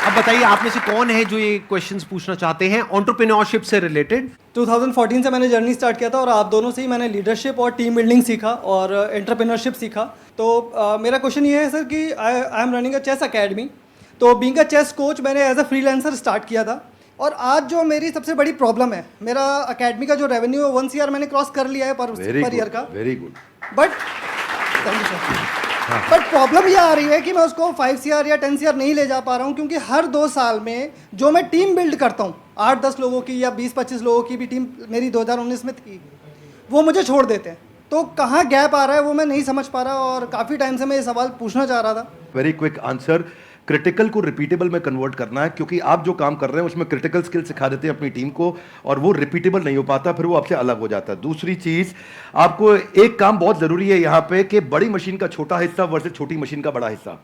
अब बताइए आप में से कौन है जो ये क्वेश्चंस पूछना चाहते हैं एंटरप्रेन्योरशिप से रिलेटेड? 2014 से मैंने जर्नी स्टार्ट किया था और आप दोनों से ही मैंने लीडरशिप और टीम बिल्डिंग सीखा और एंटरप्रेन्योरशिप सीखा। तो मेरा क्वेश्चन ये है सर कि I am running a chess academy. तो बीइंग अ चेस कोच मैंने एज अ फ्रीलांसर स्टार्ट किया था और आज जो मेरी सबसे बड़ी प्रॉब्लम है, मेरा अकेडमी का जो रेवेन्यू है 1 CR मैंने क्रॉस कर लिया है पर ईयर का। Very good. But thank you sir. But problem ये आ रही है कि मैं उसको 5 CR या 10 CR नहीं ले जा पा रहा हूँ, क्योंकि हर 2 साल में जो मैं टीम बिल्ड करता हूँ 8-10 लोगों की या 20-25 लोगों की भी टीम मेरी 2019 में थी, वो मुझे छोड़ देते हैं। तो कहाँ गैप आ रहा है वो मैं नहीं समझ पा रहा और काफ़ी टाइम से मैं ये सवाल पूछना चाह रहा था। वेरी क्विक आंसर, क्रिटिकल को रिपीटेबल में कन्वर्ट करना है, क्योंकि आप जो काम कर रहे हैं उसमें क्रिटिकल स्किल सिखा देते हैं अपनी टीम को और वो रिपीटेबल नहीं हो पाता, फिर वो आपसे अलग हो जाता है। दूसरी चीज, आपको एक काम बहुत जरूरी है यहाँ पे कि बड़ी मशीन का छोटा हिस्सा वर्सेस छोटी मशीन का बड़ा हिस्सा।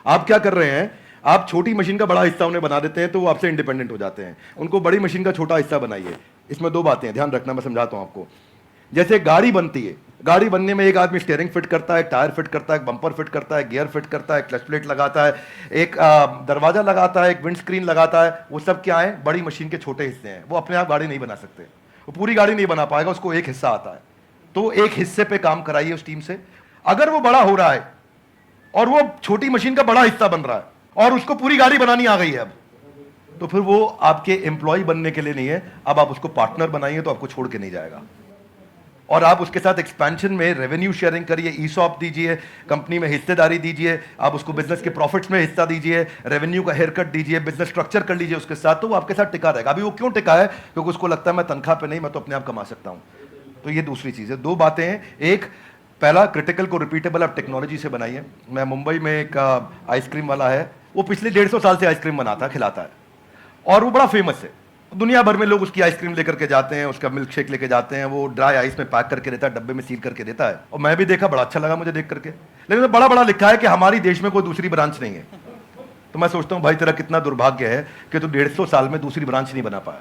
आप क्या कर रहे हैं, आप छोटी मशीन का बड़ा हिस्सा उन्हें बना देते हैं तो वो आपसे इंडिपेंडेंट हो जाते हैं। उनको बड़ी मशीन का छोटा हिस्सा बनाइए। इसमें 2 बातें ध्यान रखना, मैं समझाता हूं आपको। जैसे गाड़ी बनती है, गाड़ी बनने में एक आदमी स्टीयरिंग फिट करता है, टायर फिट करता है, बम्पर फिट करता है, गियर फिट करता है, क्लच प्लेट लगाता है, एक दरवाजा लगाता है, एक विंड स्क्रीन लगाता है। वो सब क्या है, बड़ी मशीन के छोटे हिस्से हैं। वो अपने आप गाड़ी नहीं बना सकते, वो पूरी गाड़ी नहीं बना पाएगा, उसको एक हिस्सा आता है। तो एक हिस्से पे काम कराइए उस टीम से। अगर वो बड़ा हो रहा है और वो छोटी मशीन का बड़ा हिस्सा बन रहा है और उसको पूरी गाड़ी बनानी आ गई है अब, तो फिर वो आपके एम्प्लॉय बनने के लिए नहीं है, अब आप उसको पार्टनर बनाइए तो आपको छोड़ के नहीं जाएगा। और आप उसके साथ एक्सपेंशन में रेवेन्यू शेयरिंग करिए, ईसॉप दीजिए, कंपनी में हिस्सेदारी दीजिए, आप उसको बिजनेस के प्रॉफिट्स में हिस्सा दीजिए, रेवेन्यू का हेयर कट दीजिए, बिजनेस स्ट्रक्चर कर लीजिए उसके साथ, तो वो आपके साथ टिका रहेगा। अभी वो क्यों टिका है, क्योंकि उसको लगता है मैं तनख्वाह पे नहीं, मैं तो अपने आप कमा सकता हूं। तो ये दूसरी चीज है। 2 बातें हैं, एक पहला क्रिटिकल को रिपीटेबल आप टेक्नोलॉजी से बनाइए। मैं मुंबई में एक आइसक्रीम वाला है, वो पिछले 150 साल से आइसक्रीम बनाता है, खिलाता है और वो बड़ा फेमस है। दुनिया भर में लोग उसकी आइसक्रीम लेकर के जाते हैं, उसका मिल्क शेक लेके जाते हैं, वो ड्राई आइस में पैक करके देता है, डब्बे में सील करके देता है। और मैं भी देखा, बड़ा अच्छा लगा मुझे देख करके, लेकिन बड़ा बड़ा लिखा है कि हमारी देश में कोई दूसरी ब्रांच नहीं है। तो मैं सोचता हूं भाई तेरा कितना दुर्भाग्य है कि तू 150 साल में दूसरी ब्रांच नहीं बना पाया,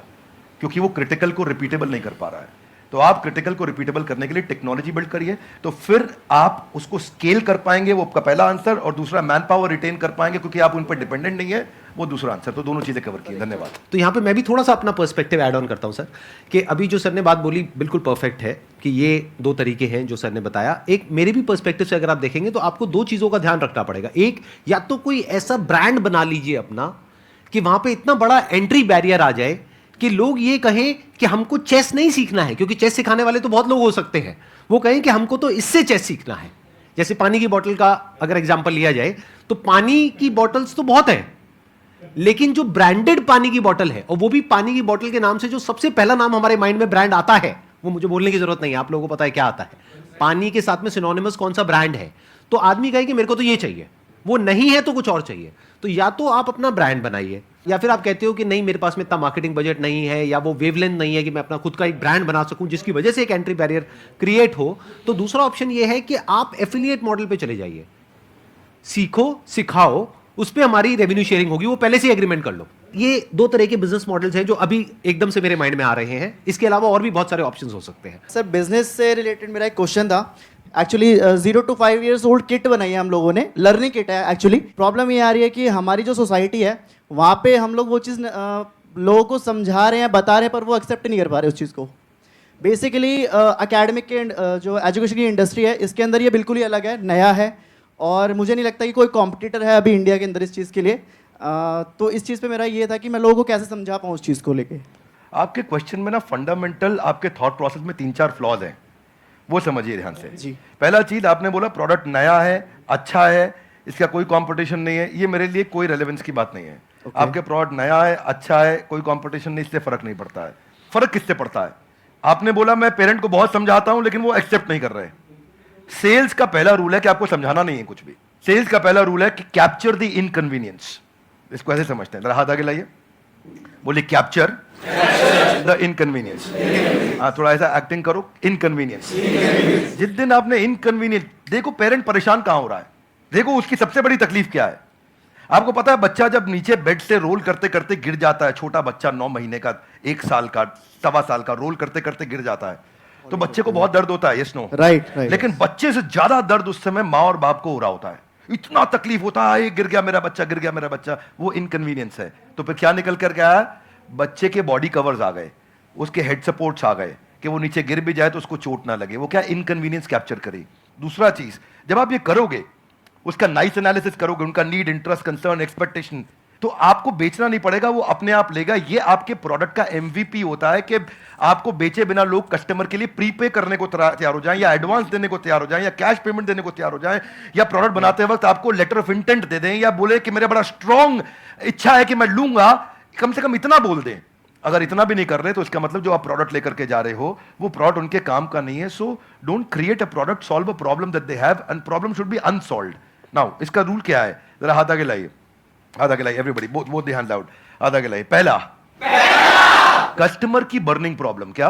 क्योंकि वो क्रिटिकल को रिपीटेबल नहीं कर पा रहा है। तो आप क्रिटिकल को रिपीटेबल करने के लिए टेक्नोलॉजी बिल्ड करिए, तो फिर आप उसको स्केल कर पाएंगे। वो आपका पहला आंसर। और दूसरा, मैन पावर रिटेन कर पाएंगे, क्योंकि आप उन पर डिपेंडेंट नहीं है, वो दूसरा आंसर। तो दोनों चीजें कवर की। धन्यवाद। तो यहाँ पे मैं भी थोड़ा सा अपना पर्सपेक्टिव ऐड ऑन करता हूँ सर, कि अभी जो सर ने बात बोली बिल्कुल परफेक्ट है कि ये 2 तरीके हैं जो सर ने बताया। एक मेरे भी पर्सपेक्टिव से अगर आप देखेंगे तो आपको 2 चीज़ों का ध्यान रखना पड़ेगा। एक, या तो कोई ऐसा ब्रांड बना लीजिए अपना कि वहाँ पे इतना बड़ा एंट्री बैरियर आ जाए कि लोग ये कहें कि हमको चेस नहीं सीखना है, क्योंकि चेस सिखाने वाले तो बहुत लोग हो सकते हैं, वो कहें कि हमको तो इससे चेस सीखना है। जैसे पानी की बोतल का अगर एग्जाम्पल लिया जाए तो पानी की बॉटल्स तो बहुत है, लेकिन जो ब्रांडेड पानी की बोतल है, और वो भी पानी की बोतल के नाम से जो सबसे पहला नाम हमारे माइंड में ब्रांड आता है, वो मुझे बोलने की जरूरत नहीं है, आप लोगों को पता है क्या आता है। पानी के साथ में सिनोनिमस कौन सा ब्रांड है, तो आदमी कहे कि मेरे को तो ये चाहिए, वो नहीं है तो कुछ और चाहिए। तो या तो आप अपना ब्रांड बनाइए, या फिर आप कहते हो कि नहीं मेरे पास में इतना मार्केटिंग बजट नहीं है, या वो वेवलेंथ नहीं है कि मैं अपना खुद का एक ब्रांड बना सकूं जिसकी वजह से एक एंट्री बैरियर क्रिएट हो, तो दूसरा ऑप्शन ये है कि आप एफिलिएट मॉडल पे चले जाइए। सीखो, सिखाओ, उस पर हमारी रेवेन्यू शेयरिंग होगी, वो पहले से एग्रीमेंट कर लो। ये 2 तरह के बिजनेस मॉडल्स हैं जो अभी एकदम से मेरे माइंड में आ रहे हैं। इसके अलावा और भी बहुत सारे ऑप्शंस हो सकते हैं। सर बिजनेस से रिलेटेड मेरा एक क्वेश्चन था। Actually 0 to 5 years old kit बनाई है हम लोगों ने, लर्निंग किट है। एक्चुअली प्रॉब्लम ये आ रही है कि हमारी जो सोसाइटी है वहाँ पे हम लोग वो चीज़ लोगों को समझा रहे हैं, बता रहे हैं, पर वो एक्सेप्ट नहीं कर पा रहे उस चीज़ को। बेसिकली एकेडमिक के जो एजुकेशन की इंडस्ट्री है इसके अंदर ये बिल्कुल ही अलग है, नया है, और मुझे नहीं लगता कि कोई कॉम्पिटिटर है अभी इंडिया के अंदर इस चीज़ के लिए। तो इस चीज़ पे मेरा ये था कि मैं लोगों को कैसे समझा पाऊँ उस चीज़ को लेके। आपके क्वेश्चन में ना फंडामेंटल आपके थॉट प्रोसेस में 3-4 फ्लॉज हैं, वो समझिए ध्यान से जी। पहला चीज, आपने बोला प्रोडक्ट नया है, अच्छा है, इसका कोई कंपटीशन नहीं है। ये मेरे लिए कोई रेलेवेंस की बात नहीं है। आपके प्रोडक्ट नया है, अच्छा है, कोई कंपटीशन नहीं, इससे फर्क नहीं पड़ता है। फर्क किससे पड़ता है? आपने बोला मैं पेरेंट को बहुत समझाता हूं लेकिन वो एक्सेप्ट नहीं कर रहे। सेल्स का पहला रूल है कि आपको समझाना नहीं है कुछ भी। सेल्स का पहला रूल है कि कैप्चर द इनकन्वीनियंस। इसको ऐसे समझते हैं, जरा हाथ आगे लाइए, बोलिए कैप्चर द इनकन्वीनियंस। थोड़ा ऐसा एक्टिंग करो, इनकन्वीनियंस। जिस दिन आपने इनकन्वीनियंस, देखो पेरेंट परेशान कहां हो रहा है, देखो उसकी सबसे बड़ी तकलीफ क्या है। आपको पता है बच्चा जब नीचे बेड से रोल करते करते गिर जाता है, छोटा बच्चा 9 महीने का, 1 साल का, 1.25 साल का, रोल करते करते गिर जाता है, तो बच्चे को बहुत दर्द होता है, यस नो? राइट। लेकिन बच्चे से ज्यादा दर्द उस समय माँ और बाप को हो रहा होता है, इतना तकलीफ होता है, गिर गया मेरा बच्चा, गिर गया मेरा बच्चा, वो इनकन्वीनियंस है। तो फिर क्या निकल कर गया? बच्चे के बॉडी कवर्स आ गए, उसके हेड सपोर्ट्स आ गए कि वो नीचे गिर भी जाए तो उसको चोट ना लगे। वो क्या इनकन्वीनियंस कैप्चर करे। दूसरा चीज, जब आप ये करोगे, उसका नाइस एनालिसिस करोगे, उनका नीड, इंटरेस्ट, कंसर्न, एक्सपेक्टेशन, तो आपको बेचना नहीं पड़ेगा, वो अपने आप लेगा। ये आपके प्रोडक्ट का एमवीपी होता है कि आपको बेचे बिना लोग कस्टमर के लिए प्रीपे करने को तैयार हो जाएं, या एडवांस देने को तैयार हो जाएं, या कैश पेमेंट देने को तैयार हो जाएं, या प्रोडक्ट बनाते वक्त आपको लेटर ऑफ इंटेंट दे दें, या बोले कि मेरा बड़ा स्ट्रॉन्ग इच्छा है कि मैं लूंगा, कम से कम इतना बोल दें। अगर इतना भी नहीं कर रहे तो इसका मतलब जो आप प्रोडक्ट लेकर के जा रहे हो वो प्रोडक्ट उनके काम का नहीं है। So don't create a product, solve a problem that they have, and problem should be unsolved. Now इसका रूल क्या है? जरा हाथ आगे लाइए, हाथ आगे लाइए, everybody both the hand loud, हाथ आगे लाइए। पहला, कस्टमर की बर्निंग प्रॉब्लम। क्या?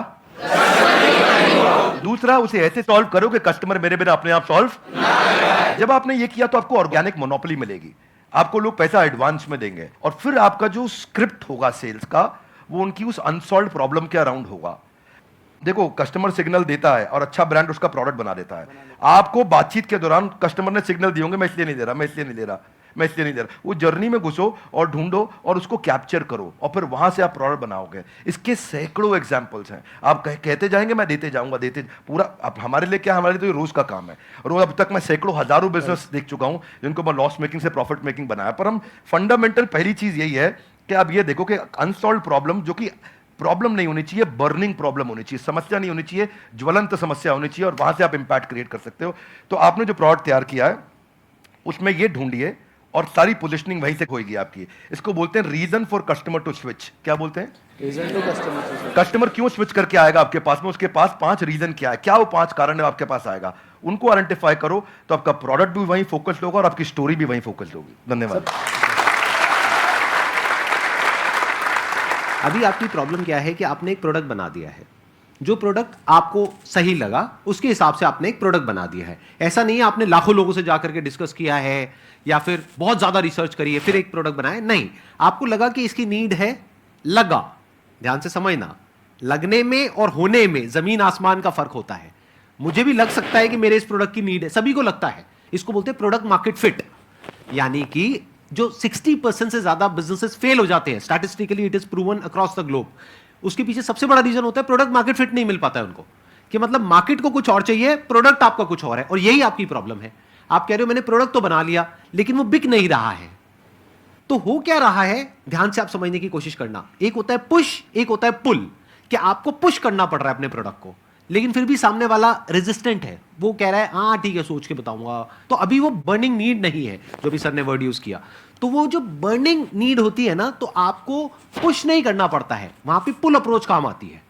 दूसरा, उसे ऐसे सॉल्व करो कि कस्टमर मेरे बिना अपने आप सॉल्व। जब आपने ये किया तो आपको ऑर्गेनिक मोनोपोली मिलेगी, आपको लोग पैसा एडवांस में देंगे, और फिर आपका जो स्क्रिप्ट होगा सेल्स का वो उनकी उस अनसॉल्व प्रॉब्लम के अराउंड होगा। देखो, कस्टमर सिग्नल देता है और अच्छा ब्रांड उसका प्रोडक्ट बना देता है। आपको बातचीत के दौरान कस्टमर ने सिग्नल दिए होंगे, मैं इसलिए नहीं दे रहा, मैं इसलिए नहीं दे रहा, मैं इसलिए नहीं दे रहा। वो जर्नी में घुसो और ढूंढो और उसको कैप्चर करो, और फिर वहां से आप प्रोडक्ट बनाओगे। इसके सैकड़ों एग्जांपल्स हैं। आप कहते जाएंगे, मैं देते जाऊंगा, देते पूरा। अब हमारे लिए क्या, हमारे लिए तो ये रोज का काम है। रोज अब तक मैं सैकड़ों हजारों बिजनेस देख चुका हूं जिनको मैं लॉस मेकिंग से प्रॉफिट मेकिंग बनाया। पर हम फंडामेंटल पहली चीज यही है कि आप ये देखो कि अनसॉल्व प्रॉब्लम, जो कि प्रॉब्लम नहीं होनी चाहिए, बर्निंग प्रॉब्लम होनी चाहिए, समस्या नहीं होनी चाहिए, ज्वलंत समस्या होनी चाहिए, और वहां से आप इंपैक्ट क्रिएट कर सकते हो। तो आपने जो प्रोडक्ट तैयार किया है उसमें ये ढूंढिए, और सारी पोजिशनिंग वहीं से होगी आपकी। इसको बोलते हैं reason for customer to switch. क्या बोलते हैं? Reason to customer. कस्टमर क्यों स्विच करके आएगा आपके पास में? उसके पास 5 रीजन क्या है, क्या वो 5 कारण है आपके पास आएगा, उनको आइडेंटिफाई करो, तो आपका प्रोडक्ट भी वहीं फोकस्ड होगा और आपकी स्टोरी भी वहीं फोकस्ड होगी। धन्यवाद। अभी आपकी प्रॉब्लम क्या है कि आपने एक प्रोडक्ट बना दिया है, जो प्रोडक्ट आपको सही लगा उसके हिसाब से आपने एक प्रोडक्ट बना दिया है। ऐसा नहीं है आपने लाखों लोगों से जाकर के डिस्कस किया है या फिर बहुत ज्यादा रिसर्च करी है फिर एक प्रोडक्ट बनाया, नहीं। आपको लगा कि इसकी नीड है, लगा। ध्यान से समझना, लगने में और होने में जमीन आसमान का फर्क होता है। मुझे भी लग सकता है कि मेरे इस प्रोडक्ट की नीड है, सभी को लगता है। इसको बोलते हैं प्रोडक्ट मार्केट फिट। यानी कि जो 60% से ज्यादा बिजनेसेस फेल हो जाते हैं, statistically it is proven across the globe, उसके पीछे सबसे बड़ा रीजन होता है प्रोडक्ट मार्केट फिट नहीं मिल पाता है उनको। कि मतलब मार्केट को कुछ और चाहिए, प्रोडक्ट आपका कुछ और है, और यही आपकी प्रॉब्लम है। आप कह रहे हो मैंने प्रोडक्ट तो बना लिया लेकिन वो बिक नहीं रहा है। तो हो क्या रहा है, ध्यान से आप समझने की कोशिश करना। एक होता है पुश, एक होता है पुल। कि आपको पुश करना पड़ रहा है अपने प्रोडक्ट को, लेकिन फिर भी सामने वाला रेजिस्टेंट है, वो कह रहा है हाँ ठीक है सोच के बताऊंगा। तो अभी वो बर्निंग नीड नहीं है, जो भी सर ने वर्ड यूज किया। तो वो जो बर्निंग नीड होती है ना, तो आपको पुश नहीं करना पड़ता है, वहां पे पुल अप्रोच काम आती है।